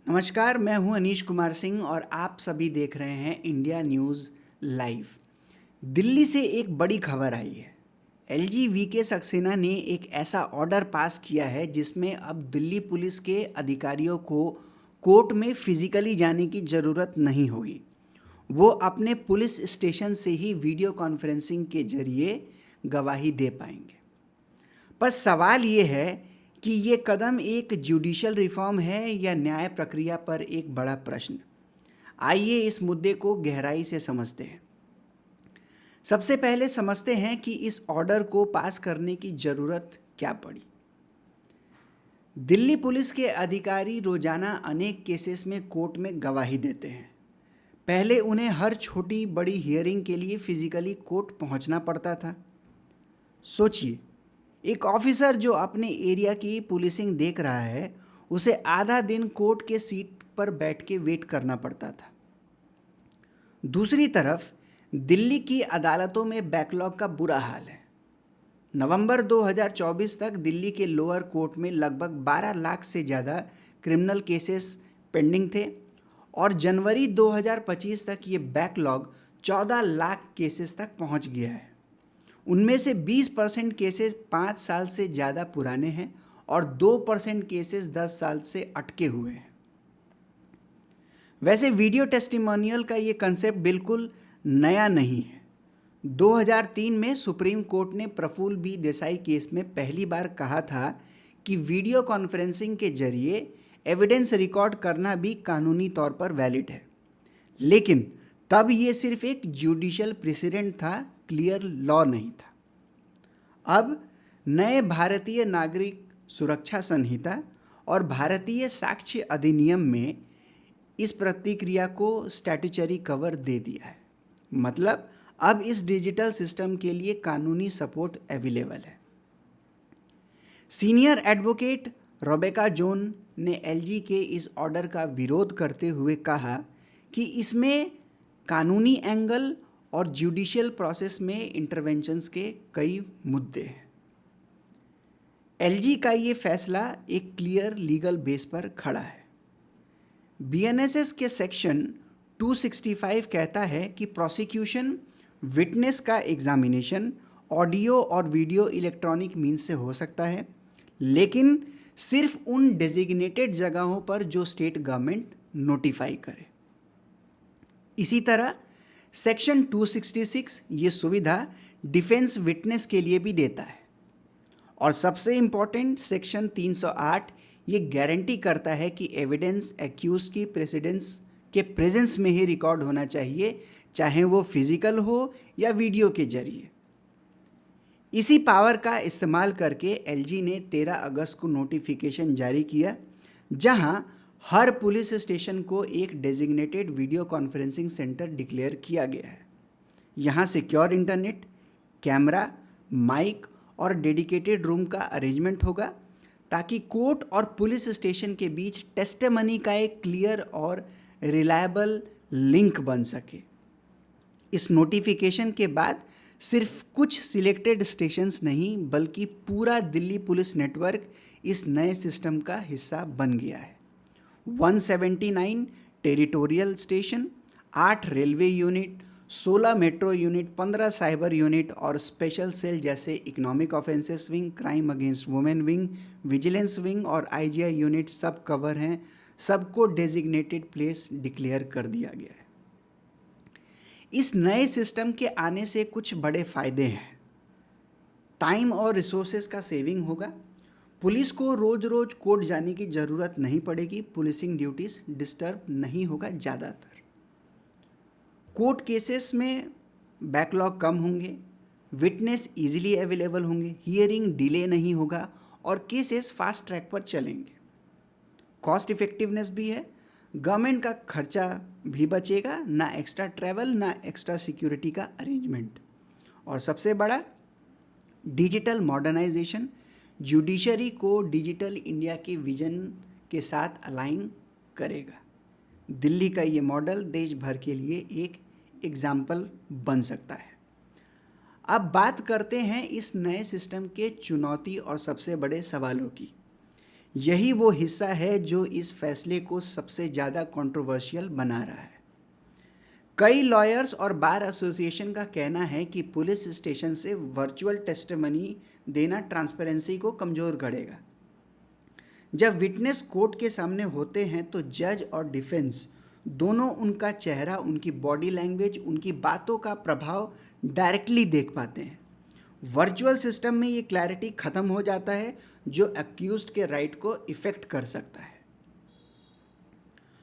नमस्कार, मैं हूं अनीश कुमार सिंह और आप सभी देख रहे हैं इंडिया न्यूज़ लाइव। दिल्ली से एक बड़ी खबर आई है। एलजी वीके सक्सेना ने एक ऐसा ऑर्डर पास किया है जिसमें अब दिल्ली पुलिस के अधिकारियों को कोर्ट में फिजिकली जाने की ज़रूरत नहीं होगी। वो अपने पुलिस स्टेशन से ही वीडियो कॉन्फ्रेंसिंग के जरिए गवाही दे पाएंगे। पर सवाल ये है कि ये कदम एक जुडिशल रिफॉर्म है या न्याय प्रक्रिया पर एक बड़ा प्रश्न। आइए इस मुद्दे को गहराई से समझते हैं। सबसे पहले समझते हैं कि इस ऑर्डर को पास करने की ज़रूरत क्या पड़ी। दिल्ली पुलिस के अधिकारी रोजाना अनेक केसेस में कोर्ट में गवाही देते हैं। पहले उन्हें हर छोटी बड़ी हियरिंग के लिए फिजिकली कोर्ट पहुंचना पड़ता था। सोचिए, एक ऑफिसर जो अपने एरिया की पुलिसिंग देख रहा है, उसे आधा दिन कोर्ट के सीट पर बैठ के वेट करना पड़ता था। दूसरी तरफ दिल्ली की अदालतों में बैकलॉग का बुरा हाल है। नवंबर 2024 तक दिल्ली के लोअर कोर्ट में लगभग 12 लाख से ज़्यादा क्रिमिनल केसेस पेंडिंग थे और जनवरी 2025 तक ये बैकलॉग 14 लाख केसेस तक पहुंच गया है। उनमें से 20% केसेस 5 साल से ज़्यादा पुराने हैं और 2% केसेस 10 साल से अटके हुए हैं। वैसे वीडियो टेस्टिमोनियल का ये कंसेप्ट बिल्कुल नया नहीं है। 2003 में सुप्रीम कोर्ट ने प्रफुल्ल बी देसाई केस में पहली बार कहा था कि वीडियो कॉन्फ्रेंसिंग के जरिए एविडेंस रिकॉर्ड करना भी कानूनी तौर पर वैलिड है। लेकिन तब ये सिर्फ एक जुडिशियल प्रेसिडेंट था, क्लियर लॉ नहीं था। अब नए भारतीय नागरिक सुरक्षा संहिता और भारतीय साक्ष्य अधिनियम में इस प्रतिक्रिया को स्टैट्यूटरी कवर दे दिया है। मतलब अब इस डिजिटल सिस्टम के लिए कानूनी सपोर्ट अवेलेबल है। सीनियर एडवोकेट रोबेका जोन ने एलजी के इस ऑर्डर का विरोध करते हुए कहा कि इसमें कानूनी एंगल और जुडिशियल प्रोसेस में इंटरवेंशंस के कई मुद्दे हैं। एलजी का ये फैसला एक क्लियर लीगल बेस पर खड़ा है। बीएनएसएस के सेक्शन 265 कहता है कि प्रोसिक्यूशन विटनेस का एग्जामिनेशन ऑडियो और वीडियो इलेक्ट्रॉनिक मीन्स से हो सकता है, लेकिन सिर्फ उन डेजिग्नेटेड जगहों पर जो स्टेट गवर्नमेंट नोटिफाई करे। इसी तरह सेक्शन 266 ये सुविधा डिफेंस विटनेस के लिए भी देता है। और सबसे इम्पॉर्टेंट सेक्शन 308 ये गारंटी करता है कि एविडेंस एक्यूज की प्रेजेंस में ही रिकॉर्ड होना चाहिए, चाहे वो फिजिकल हो या वीडियो के जरिए। इसी पावर का इस्तेमाल करके एलजी ने 13 अगस्त को नोटिफिकेशन जारी किया, जहां हर पुलिस स्टेशन को एक designated video conferencing centre declare किया गया है। यहाँ सिक्योर इंटरनेट, कैमरा, माइक और डेडिकेटेड रूम का अरेंजमेंट होगा ताकि कोर्ट और पुलिस स्टेशन के बीच टेस्टिमनी का एक क्लियर और रिलायबल लिंक बन सके। इस नोटिफिकेशन के बाद सिर्फ कुछ सिलेक्टेड स्टेशंस नहीं बल्कि पूरा दिल्ली पुलिस नेटवर्क इस नए सिस्टम का हिस्सा बन गया है। 179 territorial station, 8 railway unit, 16 metro unit, 15 cyber unit और स्पेशल सेल जैसे economic offences wing, crime against women wing, vigilance wing और आईजीआई यूनिट सब कवर हैं। सबको डेजिग्नेटेड प्लेस डिक्लेयर कर दिया गया है। इस नए सिस्टम के आने से कुछ बड़े फायदे हैं। टाइम और रिसोर्सेज का सेविंग होगा। पुलिस को रोज रोज कोर्ट जाने की ज़रूरत नहीं पड़ेगी। पुलिसिंग ड्यूटीज डिस्टर्ब नहीं होगा ज़्यादातर। कोर्ट केसेस में बैकलॉग कम होंगे, विटनेस इजीली अवेलेबल होंगे, हियरिंग डिले नहीं होगा और केसेस फास्ट ट्रैक पर चलेंगे। कॉस्ट इफेक्टिवनेस भी है, गवर्नमेंट का खर्चा भी बचेगा, ना एक्स्ट्रा ट्रैवल ना एक्स्ट्रा सिक्योरिटी का अरेंजमेंट। और सबसे बड़ा डिजिटल मॉडर्नाइजेशन जुडिशरी को डिजिटल इंडिया के विजन के साथ अलाइन करेगा। दिल्ली का ये मॉडल देश भर के लिए एक एग्जाम्पल बन सकता है। अब बात करते हैं इस नए सिस्टम के चुनौती और सबसे बड़े सवालों की। यही वो हिस्सा है जो इस फैसले को सबसे ज़्यादा कंट्रोवर्शियल बना रहा है। कई लॉयर्स और बार एसोसिएशन का कहना है कि पुलिस स्टेशन से वर्चुअल टेस्टिमनी देना ट्रांसपेरेंसी को कमज़ोर करेगा। जब विटनेस कोर्ट के सामने होते हैं तो जज और डिफेंस दोनों उनका चेहरा, उनकी बॉडी लैंग्वेज, उनकी बातों का प्रभाव डायरेक्टली देख पाते हैं। वर्चुअल सिस्टम में ये क्लैरिटी ख़त्म हो जाता है जो अक्यूज्ड के राइट को इफ़ेक्ट कर सकता है।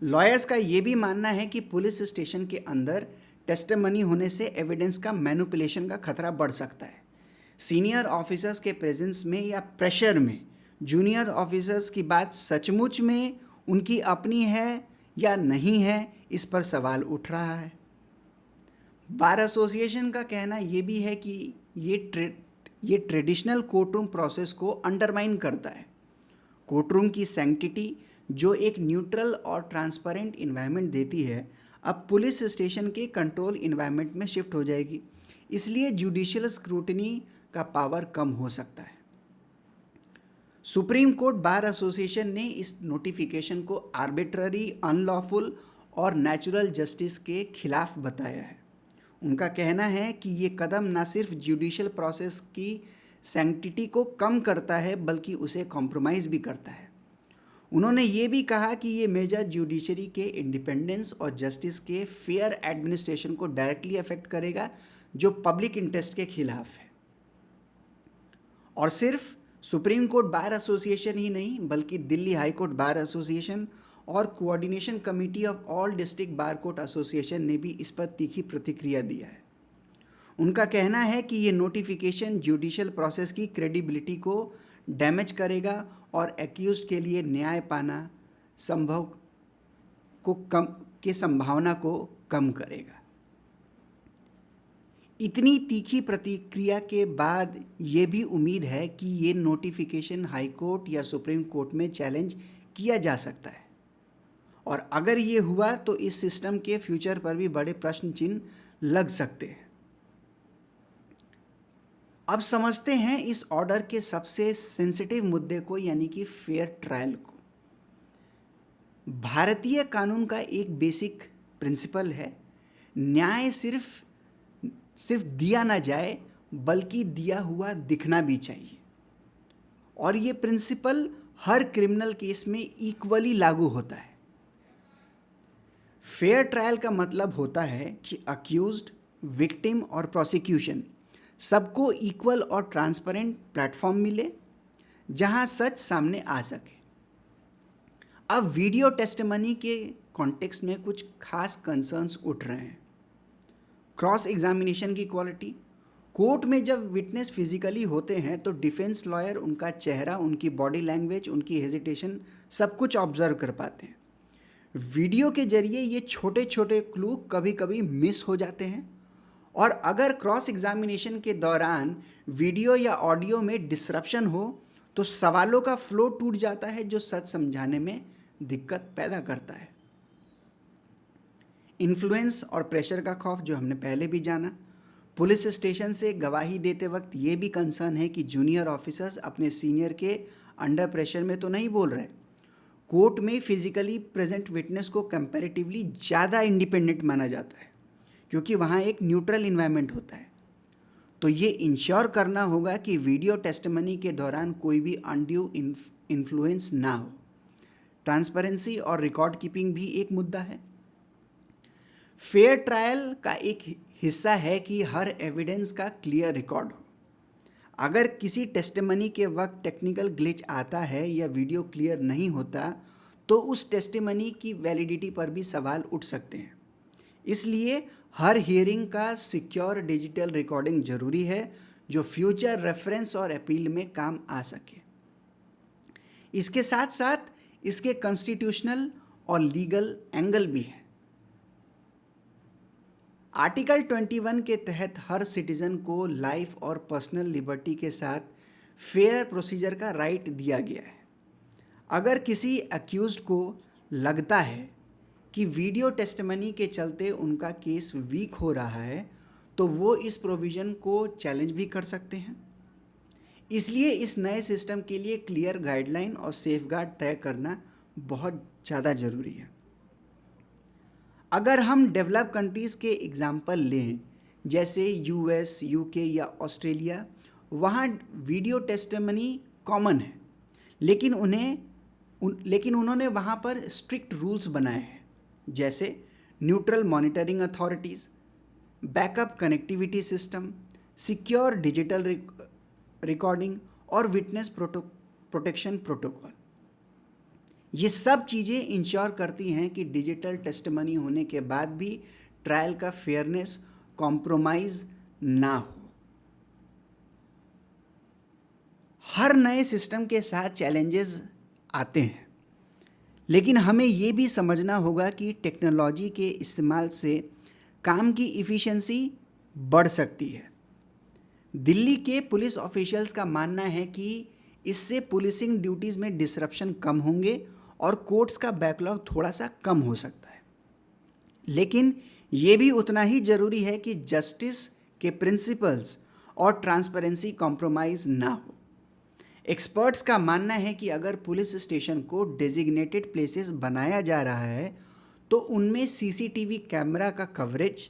लॉयर्स का ये भी मानना है कि पुलिस स्टेशन के अंदर टेस्टिमनी होने से एविडेंस का मैनिपुलेशन का खतरा बढ़ सकता है। सीनियर ऑफिसर्स के प्रेजेंस में या प्रेशर में जूनियर ऑफिसर्स की बात सचमुच में उनकी अपनी है या नहीं है, इस पर सवाल उठ रहा है। बार एसोसिएशन का कहना ये भी है कि ये ट्रेडिशनल कोर्टरूम प्रोसेस को अंडरमाइन करता है। कोर्टरूम की सैंक्टिटी जो एक न्यूट्रल और ट्रांसपेरेंट इन्वायरमेंट देती है, अब पुलिस स्टेशन के कंट्रोल इन्वायरमेंट में शिफ्ट हो जाएगी। इसलिए जुडिशियल स्क्रूटनी का पावर कम हो सकता है। सुप्रीम कोर्ट बार एसोसिएशन ने इस नोटिफिकेशन को आर्बिट्ररी, अनलॉफुल और नेचुरल जस्टिस के खिलाफ बताया है। उनका कहना है कि ये कदम न सिर्फ जुडिशियल प्रोसेस की सैंक्टिटी को कम करता है बल्कि उसे कॉम्प्रोमाइज़ भी करता है। उन्होंने ये भी कहा कि ये मेजर जुडिशरी के इंडिपेंडेंस और जस्टिस के फेयर एडमिनिस्ट्रेशन को डायरेक्टली अफेक्ट करेगा, जो पब्लिक इंटरेस्ट के खिलाफ है। और सिर्फ सुप्रीम कोर्ट बार एसोसिएशन ही नहीं बल्कि Delhi High Court Bar Association और coordination committee of all district bar court association ने भी इस पर तीखी प्रतिक्रिया दिया है। उनका कहना है कि ये नोटिफिकेशन जुडिशियल प्रोसेस की क्रेडिबिलिटी को डैमेज करेगा और एक्यूज्ड के लिए न्याय पाना संभव को कम के संभावना को कम करेगा। इतनी तीखी प्रतिक्रिया के बाद ये भी उम्मीद है कि ये नोटिफिकेशन हाई कोर्ट या सुप्रीम कोर्ट में चैलेंज किया जा सकता है, और अगर ये हुआ तो इस सिस्टम के फ्यूचर पर भी बड़े प्रश्न चिन्ह लग सकते हैं। अब समझते हैं इस ऑर्डर के सबसे सेंसिटिव मुद्दे को, यानी कि फेयर ट्रायल को। भारतीय कानून का एक बेसिक प्रिंसिपल है, न्याय सिर्फ दिया ना जाए बल्कि दिया हुआ दिखना भी चाहिए, और ये प्रिंसिपल हर क्रिमिनल केस में इक्वली लागू होता है। फेयर ट्रायल का मतलब होता है कि अक्यूज्ड, विक्टिम और प्रोसिक्यूशन सबको इक्वल और ट्रांसपेरेंट प्लेटफॉर्म मिले जहां सच सामने आ सके। अब वीडियो टेस्टिमनी के कॉन्टेक्स्ट में कुछ खास कंसर्न्स उठ रहे हैं। क्रॉस एग्जामिनेशन की क्वालिटी। कोर्ट में जब विटनेस फिजिकली होते हैं तो डिफेंस लॉयर उनका चेहरा, उनकी बॉडी लैंग्वेज, उनकी हेजिटेशन सब कुछ ऑब्जर्व कर पाते हैं। वीडियो के जरिए ये छोटे छोटे क्लू कभी कभी मिस हो जाते हैं, और अगर क्रॉस एग्जामिनेशन के दौरान वीडियो या ऑडियो में डिसरप्शन हो तो सवालों का फ्लो टूट जाता है, जो सच समझाने में दिक्कत पैदा करता है। इन्फ्लुएंस और प्रेशर का खौफ, जो हमने पहले भी जाना। पुलिस स्टेशन से गवाही देते वक्त ये भी कंसर्न है कि जूनियर ऑफिसर्स अपने सीनियर के अंडर प्रेशर में तो नहीं बोल रहे। कोर्ट में फिजिकली प्रेजेंट विटनेस को कंपैरेटिवली ज़्यादा इंडिपेंडेंट माना जाता है क्योंकि वहाँ एक न्यूट्रल इन्वायरमेंट होता है। तो ये इंश्योर करना होगा कि वीडियो टेस्टिमनी के दौरान कोई भी अनड्यू इन्फ्लुएंस ना हो। ट्रांसपेरेंसी और रिकॉर्ड कीपिंग भी एक मुद्दा है। फेयर ट्रायल का एक हिस्सा है कि हर एविडेंस का क्लियर रिकॉर्ड हो। अगर किसी टेस्टिमनी के वक्त टेक्निकल ग्लिच आता है या वीडियो क्लियर नहीं होता तो उस टेस्टिमनी की वैलिडिटी पर भी सवाल उठ सकते हैं। इसलिए हर हियरिंग का सिक्योर डिजिटल रिकॉर्डिंग जरूरी है जो फ्यूचर रेफरेंस और अपील में काम आ सके। इसके साथ साथ इसके कॉन्स्टिट्यूशनल और लीगल एंगल भी है। आर्टिकल 21 के तहत हर सिटीजन को लाइफ और पर्सनल लिबर्टी के साथ फेयर प्रोसीजर का राइट दिया गया है। अगर किसी अक्यूज्ड को लगता है कि वीडियो टेस्टिमनी के चलते उनका केस वीक हो रहा है तो वो इस प्रोविज़न को चैलेंज भी कर सकते हैं। इसलिए इस नए सिस्टम के लिए क्लियर गाइडलाइन और सेफगार्ड तय करना बहुत ज़्यादा ज़रूरी है। अगर हम डेवलप कंट्रीज़ के एग्जाम्पल लें, जैसे यूएस, यूके या ऑस्ट्रेलिया, वहाँ वीडियो टेस्टिमनी कॉमन है, लेकिन उन्होंने वहाँ पर स्ट्रिक्ट रूल्स बनाए हैं, जैसे neutral monitoring authorities, backup connectivity system, secure digital recording और विटनेस प्रोटेक्शन प्रोटोकॉल। ये सब चीज़ें इंश्योर करती हैं कि डिजिटल टेस्टिमनी होने के बाद भी ट्रायल का फेयरनेस कॉम्प्रोमाइज़ ना हो। हर नए सिस्टम के साथ चैलेंजेस आते हैं, लेकिन हमें ये भी समझना होगा कि टेक्नोलॉजी के इस्तेमाल से काम की इफ़िशेंसी बढ़ सकती है। दिल्ली के पुलिस ऑफिशियल्स का मानना है कि इससे पुलिसिंग ड्यूटीज़ में डिसरप्शन कम होंगे और कोर्ट्स का बैकलॉग थोड़ा सा कम हो सकता है। लेकिन ये भी उतना ही ज़रूरी है कि जस्टिस के प्रिंसिपल्स और ट्रांसपेरेंसी कॉम्प्रोमाइज़ ना हो। एक्सपर्ट्स का मानना है कि अगर पुलिस स्टेशन को डेजिग्नेटेड प्लेसेस बनाया जा रहा है तो उनमें सीसीटीवी कैमरा का कवरेज,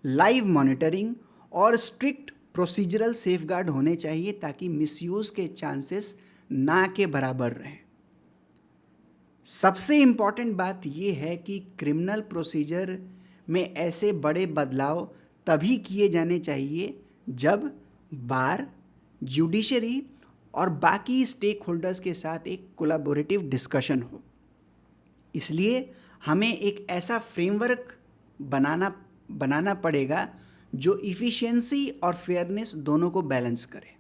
लाइव मॉनिटरिंग और स्ट्रिक्ट प्रोसीजरल सेफगार्ड होने चाहिए ताकि मिसयूज़ के चांसेस ना के बराबर रहें। सबसे इम्पॉर्टेंट बात यह है कि क्रिमिनल प्रोसीजर में ऐसे बड़े बदलाव तभी किए जाने चाहिए जब बार, जुडिशरी और बाकी स्टेक होल्डर्स के साथ एक कोलैबोरेटिव डिस्कशन हो। इसलिए हमें एक ऐसा फ्रेमवर्क बनाना पड़ेगा जो इफ़िशियंसी और फेयरनेस दोनों को बैलेंस करे।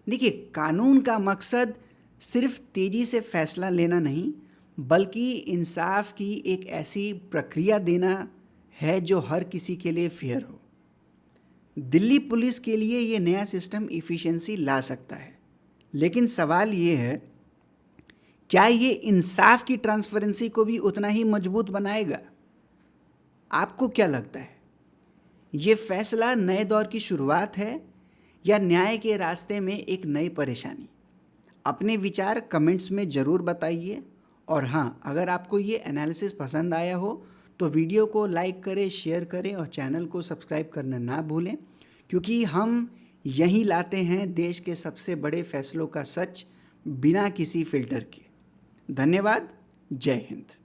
देखिए, कानून का मकसद सिर्फ तेज़ी से फैसला लेना नहीं, बल्कि इंसाफ की एक ऐसी प्रक्रिया देना है जो हर किसी के लिए फेयर हो। दिल्ली पुलिस के लिए ये नया सिस्टम इफ़िशियंसी ला सकता है, लेकिन सवाल ये है, क्या ये इंसाफ की ट्रांसपेरेंसी को भी उतना ही मजबूत बनाएगा? आपको क्या लगता है? ये फैसला नए दौर की शुरुआत है या न्याय के रास्ते में एक नई परेशानी? अपने विचार कमेंट्स में ज़रूर बताइए। और हाँ, अगर आपको ये एनालिसिस पसंद आया हो तो वीडियो को लाइक करें, शेयर करें और चैनल को सब्सक्राइब करना ना भूलें, क्योंकि हम यहीं लाते हैं देश के सबसे बड़े फैसलों का सच बिना किसी फिल्टर के। धन्यवाद। जय हिंद।